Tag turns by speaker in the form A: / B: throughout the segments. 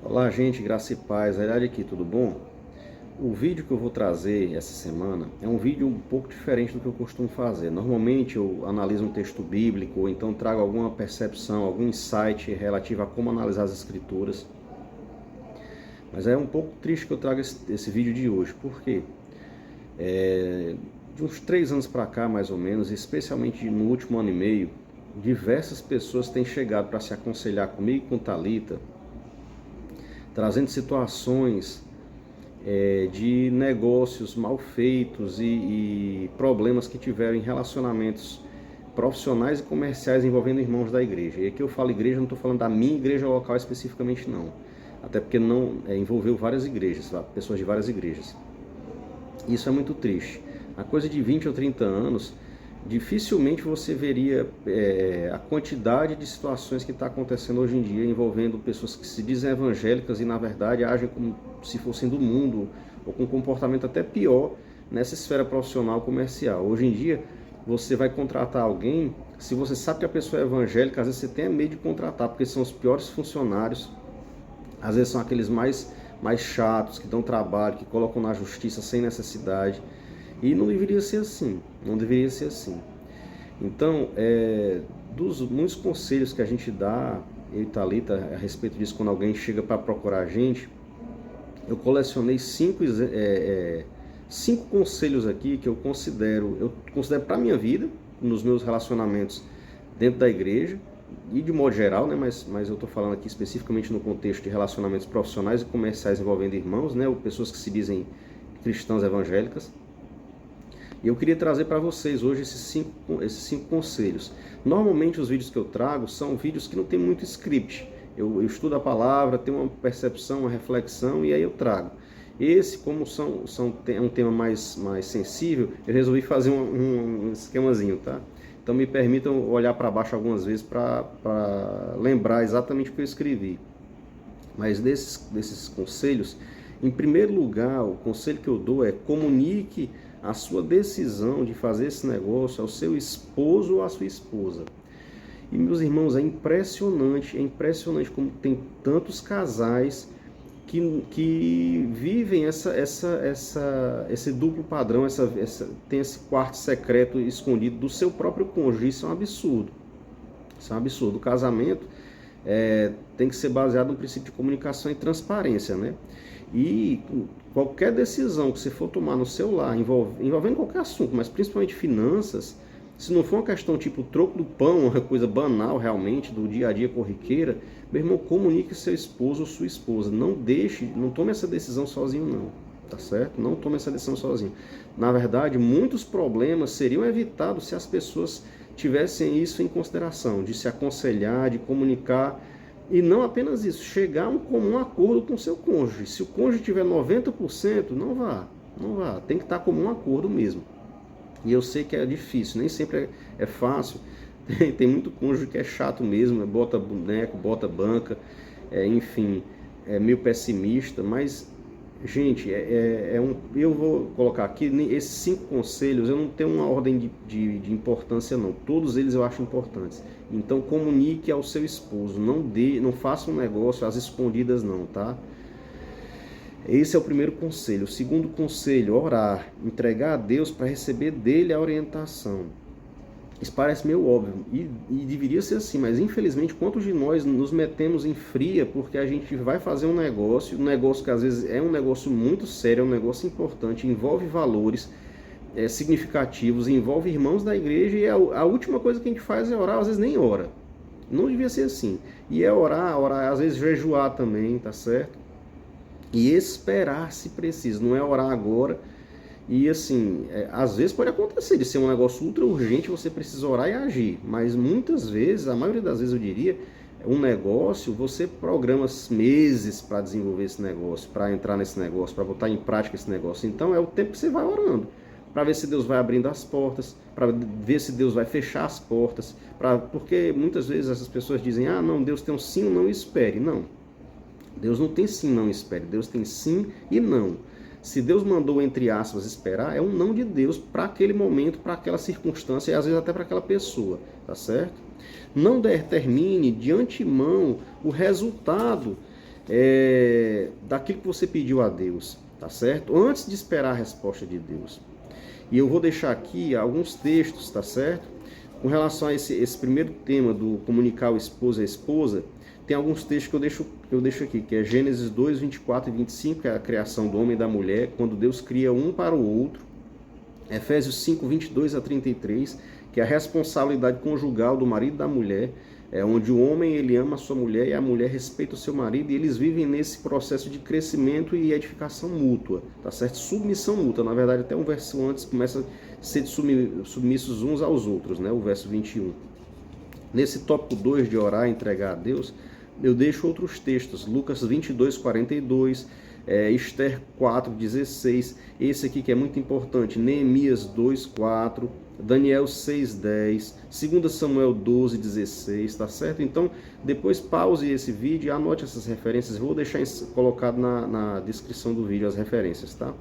A: Olá, gente, graça e paz. Verdade aqui, tudo bom? O vídeo que eu vou trazer essa semana é um vídeo um pouco diferente do que eu costumo fazer. Normalmente eu analiso um texto bíblico ou então trago alguma percepção, algum insight relativo a como analisar as escrituras. Mas é um pouco triste que eu trago esse vídeo de hoje. Por quê? De uns 3 anos para cá, mais ou menos, especialmente no último ano e meio, diversas pessoas têm chegado para se aconselhar comigo e com Thalita, trazendo situações de negócios mal feitos e problemas que tiveram em relacionamentos profissionais e comerciais envolvendo irmãos da igreja. E aqui eu falo igreja, não estou falando da minha igreja local especificamente não, até porque não envolveu várias igrejas, pessoas de várias igrejas. Isso é muito triste. A coisa de 20 ou 30 anos, dificilmente você veria a quantidade de situações que está acontecendo hoje em dia envolvendo pessoas que se dizem evangélicas e na verdade agem como se fossem do mundo ou com um comportamento até pior nessa esfera profissional comercial. Hoje em dia você vai contratar alguém, se você sabe que a pessoa é evangélica, às vezes você tem medo de contratar porque são os piores funcionários, às vezes são aqueles mais chatos, que dão trabalho, que colocam na justiça sem necessidade. E não deveria ser assim, não deveria ser assim. Então, dos muitos conselhos que a gente dá, eu e Thalita, a respeito disso, quando alguém chega para procurar a gente, eu colecionei cinco conselhos aqui que eu considero para a minha vida, nos meus relacionamentos dentro da igreja, e de modo geral, né, mas eu estou falando aqui especificamente no contexto de relacionamentos profissionais e comerciais envolvendo irmãos, né, ou pessoas que se dizem cristãs evangélicas. E eu queria trazer para vocês hoje esses cinco conselhos. Normalmente os vídeos que eu trago são vídeos que não tem muito script. Eu estudo a palavra, tenho uma percepção, uma reflexão e aí eu trago. Esse, como é um tema mais sensível, eu resolvi fazer um esquemazinho, tá? Então me permitam olhar para baixo algumas vezes para lembrar exatamente o que eu escrevi. Mas desses conselhos, em primeiro lugar, o conselho que eu dou é: comunique a sua decisão de fazer esse negócio ao seu esposo ou à sua esposa. E meus irmãos, é impressionante como tem tantos casais que vivem esse duplo padrão, tem esse quarto secreto escondido do seu próprio cônjuge. Isso é um absurdo. Isso é um absurdo. O casamento tem que ser baseado no princípio de comunicação e transparência, né? E qualquer decisão que você for tomar no seu lar, envolvendo qualquer assunto, mas principalmente finanças, se não for uma questão tipo troco do pão, uma coisa banal realmente, do dia a dia corriqueira, meu irmão, comunique seu esposo ou sua esposa. Não tome essa decisão sozinho não, tá certo? Não tome essa decisão sozinho. Na verdade, muitos problemas seriam evitados se as pessoas tivessem isso em consideração, de se aconselhar, de comunicar. E não apenas isso, chegar a um comum acordo com o seu cônjuge. Se o cônjuge tiver 90%, não vá. Tem que estar comum acordo mesmo. E eu sei que é difícil, nem sempre é fácil. Tem muito cônjuge que é chato mesmo, bota boneco, bota banca, enfim, é meio pessimista. Mas, gente, eu vou colocar aqui, esses 5 conselhos, eu não tenho uma ordem de importância não. Todos eles eu acho importantes. Então comunique ao seu esposo, não faça um negócio às escondidas não, tá? Esse é o primeiro conselho. O segundo conselho: orar, entregar a Deus para receber dele a orientação. Isso parece meio óbvio e deveria ser assim, mas infelizmente quantos de nós nos metemos em fria porque a gente vai fazer um negócio que às vezes é um negócio muito sério, é um negócio importante, envolve valores significativos, envolve irmãos da igreja, e a última coisa que a gente faz é orar, às vezes nem ora. Não devia ser assim. E orar, às vezes jejuar também, tá certo? E esperar se preciso, não é orar agora. E assim, às vezes pode acontecer de ser um negócio ultra urgente, você precisa orar e agir, mas muitas vezes, a maioria das vezes eu diria, um negócio, você programa meses para desenvolver esse negócio, para entrar nesse negócio, para botar em prática esse negócio. Então é o tempo que você vai orando, para ver se Deus vai abrindo as portas, para ver se Deus vai fechar as portas, porque muitas vezes essas pessoas dizem: ah, não, Deus tem um sim, não espere. Não, Deus não tem sim, não espere, Deus tem sim e não. Se Deus mandou, entre aspas, esperar, é um não de Deus para aquele momento, para aquela circunstância e às vezes até para aquela pessoa, tá certo? Não determine de antemão o resultado daquilo que você pediu a Deus, tá certo? Antes de esperar a resposta de Deus. E eu vou deixar aqui alguns textos, tá certo? Com relação a esse primeiro tema do comunicar o esposo à esposa, tem alguns textos que eu deixo aqui, que é Gênesis 2, 24 e 25, que é a criação do homem e da mulher, quando Deus cria um para o outro. Efésios 5, 22 a 33, que é a responsabilidade conjugal do marido e da mulher, onde o homem ele ama a sua mulher e a mulher respeita o seu marido, e eles vivem nesse processo de crescimento e edificação mútua, tá certo? Submissão mútua, na verdade até um verso antes começa a ser submissos uns aos outros, né? O verso 21. Nesse tópico 2 de orar e entregar a Deus, eu deixo outros textos, Lucas 22, 42, Esther 4, 16, esse aqui que é muito importante, Neemias 2, 4, Daniel 6, 10, 2 Samuel 12, 16, tá certo? Então, depois pause esse vídeo e anote essas referências, vou deixar colocado na descrição do vídeo as referências, tá?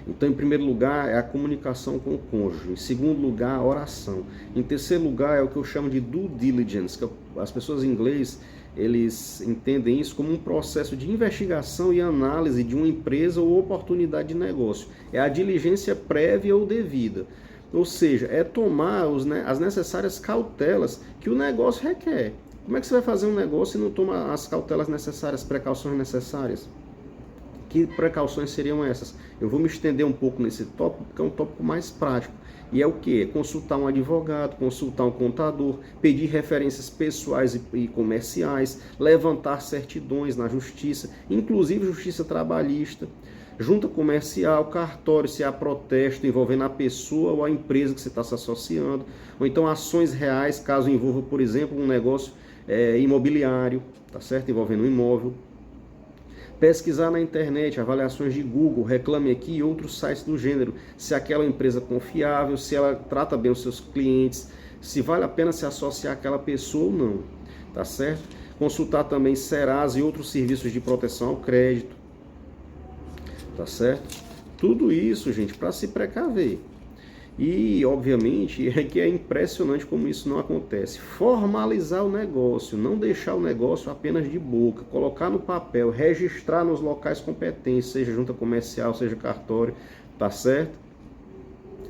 A: Então, em primeiro lugar, é a comunicação com o cônjuge. Em segundo lugar, a oração. Em terceiro lugar, é o que eu chamo de due diligence, que as pessoas em inglês, eles entendem isso como um processo de investigação e análise de uma empresa ou oportunidade de negócio. É a diligência prévia ou devida. Ou seja, é tomar as necessárias cautelas que o negócio requer. Como é que você vai fazer um negócio e não toma as cautelas necessárias, precauções necessárias? Que precauções seriam essas? Eu vou me estender um pouco nesse tópico, porque é um tópico mais prático. E é o que? Consultar um advogado, consultar um contador, pedir referências pessoais e comerciais, levantar certidões na justiça, inclusive justiça trabalhista, junta comercial, cartório, se há protesto envolvendo a pessoa ou a empresa que você está se associando, ou então ações reais, caso envolva, por exemplo, um negócio imobiliário, tá certo? Envolvendo um imóvel. Pesquisar na internet, avaliações de Google, Reclame Aqui e outros sites do gênero, se aquela empresa é confiável, se ela trata bem os seus clientes, se vale a pena se associar àquela pessoa ou não, tá certo? Consultar também Serasa e outros serviços de proteção ao crédito, tá certo? Tudo isso, gente, para se precaver. E, obviamente, é que é impressionante como isso não acontece. Formalizar o negócio, não deixar o negócio apenas de boca, colocar no papel, registrar nos locais competentes, seja junta comercial, seja cartório, tá certo?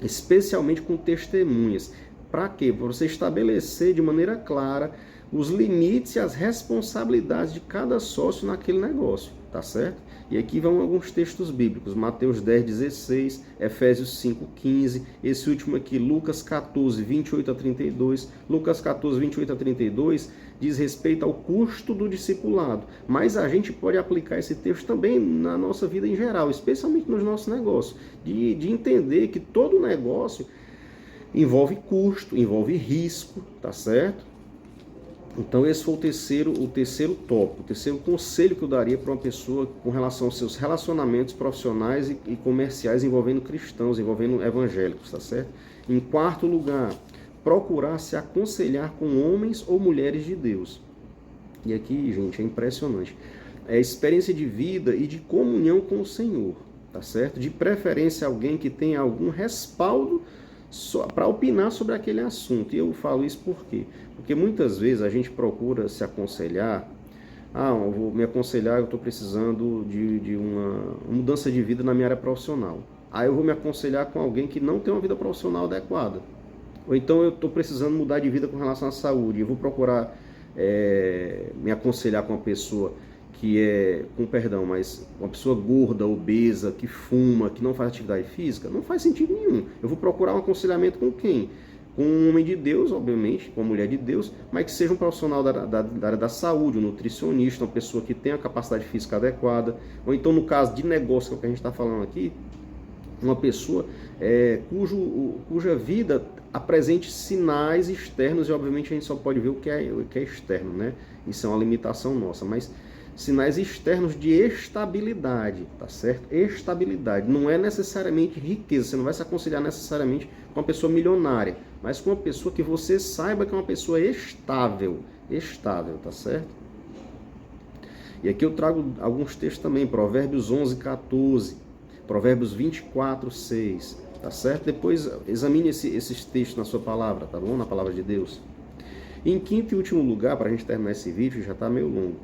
A: Especialmente com testemunhas. Para quê? Para você estabelecer de maneira clara os limites e as responsabilidades de cada sócio naquele negócio, tá certo? E aqui vão alguns textos bíblicos, Mateus 10, 16, Efésios 5, 15, esse último aqui, Lucas 14, 28 a 32, Lucas 14, 28 a 32, diz respeito ao custo do discipulado, mas a gente pode aplicar esse texto também na nossa vida em geral, especialmente nos nossos negócios, de entender que todo negócio envolve custo, envolve risco, tá certo? Então esse foi o terceiro tópico, o terceiro conselho que eu daria para uma pessoa com relação aos seus relacionamentos profissionais e comerciais envolvendo cristãos, envolvendo evangélicos, tá certo? Em quarto lugar, procurar se aconselhar com homens ou mulheres de Deus. E aqui, gente, é impressionante. É experiência de vida e de comunhão com o Senhor, tá certo? De preferência alguém que tenha algum respaldo para opinar sobre aquele assunto. E eu falo isso por quê? Porque muitas vezes a gente procura se aconselhar, eu vou me aconselhar, eu estou precisando de uma mudança de vida na minha área profissional. Aí eu vou me aconselhar com alguém que não tem uma vida profissional adequada. Ou então eu estou precisando mudar de vida com relação à saúde, eu vou procurar me aconselhar com uma pessoa que é, com perdão, mas uma pessoa gorda, obesa, que fuma, que não faz atividade física, não faz sentido nenhum. Eu vou procurar um aconselhamento com quem? Com um homem de Deus, obviamente, com uma mulher de Deus, mas que seja um profissional da área da saúde, um nutricionista, uma pessoa que tenha a capacidade física adequada, ou então no caso de negócio, que é o que a gente está falando aqui, uma pessoa cuja vida apresente sinais externos, e obviamente a gente só pode ver o que é externo, né? Isso é uma limitação nossa, mas sinais externos de estabilidade, tá certo? Estabilidade, não é necessariamente riqueza, você não vai se aconselhar necessariamente com uma pessoa milionária, mas com uma pessoa que você saiba que é uma pessoa estável, tá certo? E aqui eu trago alguns textos também, Provérbios 11, 14, Provérbios 24, 6, tá certo? Depois examine esses textos na sua palavra, tá bom? Na palavra de Deus. E em quinto e último lugar, para a gente terminar esse vídeo, já está meio longo,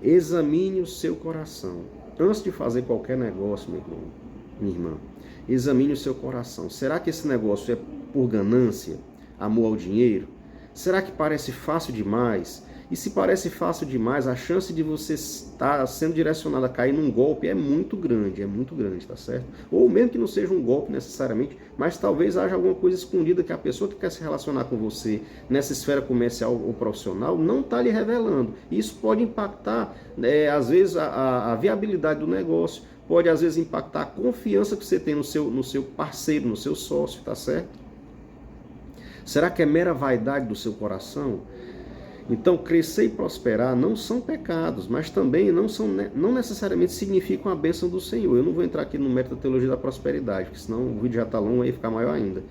A: Examine o seu coração. Antes de fazer qualquer negócio, meu irmão, minha irmã, examine o seu coração. Será que esse negócio é por ganância, amor ao dinheiro? Será que parece fácil demais? E se parece fácil demais, a chance de você estar sendo direcionado a cair num golpe é muito grande, tá certo? Ou mesmo que não seja um golpe necessariamente, mas talvez haja alguma coisa escondida que a pessoa que quer se relacionar com você nessa esfera comercial ou profissional não está lhe revelando. Isso pode impactar, às vezes, a viabilidade do negócio, pode às vezes impactar a confiança que você tem no seu parceiro, no seu sócio, tá certo? Será que é mera vaidade do seu coração? Então, crescer e prosperar não são pecados, mas também não necessariamente significam a bênção do Senhor. Eu não vou entrar aqui no mérito da teologia da prosperidade, porque senão o vídeo já está longo e ficar maior ainda.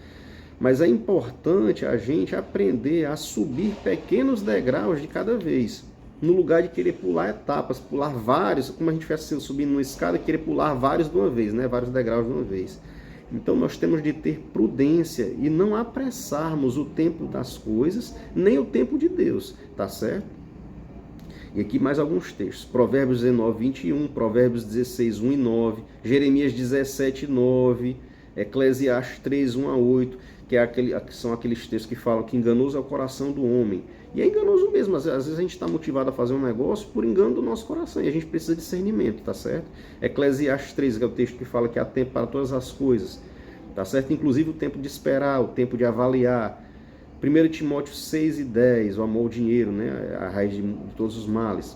A: Mas é importante a gente aprender a subir pequenos degraus de cada vez, no lugar de querer pular etapas, pular vários, como a gente faz assim, subindo numa escada, querer pular vários de uma vez, né? Vários degraus de uma vez. Então nós temos de ter prudência e não apressarmos o tempo das coisas, nem o tempo de Deus, tá certo? E aqui mais alguns textos. Provérbios 19, 21, Provérbios 16, 1 e 9, Jeremias 17, 9, Eclesiastes 3, 1 a 8, que são aqueles textos que falam que enganoso é o coração do homem. E é enganoso mesmo, às vezes a gente está motivado a fazer um negócio por engano do nosso coração, e a gente precisa de discernimento, tá certo? Eclesiastes 3, que é o texto que fala que há tempo para todas as coisas, tá certo? Inclusive o tempo de esperar, o tempo de avaliar. 1 Timóteo 6 e 10, o amor ao dinheiro, né? A raiz de todos os males.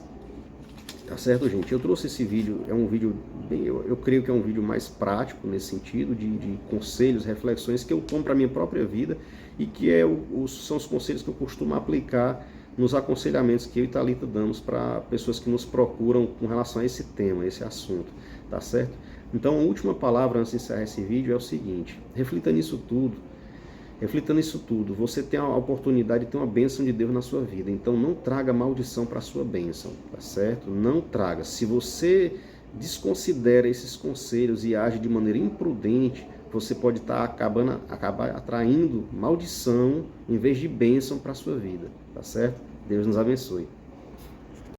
A: Tá certo, gente? Eu trouxe esse vídeo, é um vídeo, eu creio que é um vídeo mais prático nesse sentido, de conselhos, reflexões que eu tomo para a minha própria vida e que são os conselhos que eu costumo aplicar nos aconselhamentos que eu e Thalita damos para pessoas que nos procuram com relação a esse tema, esse assunto, tá certo? Então, a última palavra antes de encerrar esse vídeo é o seguinte: reflita nisso tudo. Você tem a oportunidade de ter uma bênção de Deus na sua vida. Então não traga maldição para a sua bênção, tá certo? Não traga. Se você desconsidera esses conselhos e age de maneira imprudente, você pode acabar atraindo maldição em vez de bênção para a sua vida, tá certo? Deus nos abençoe.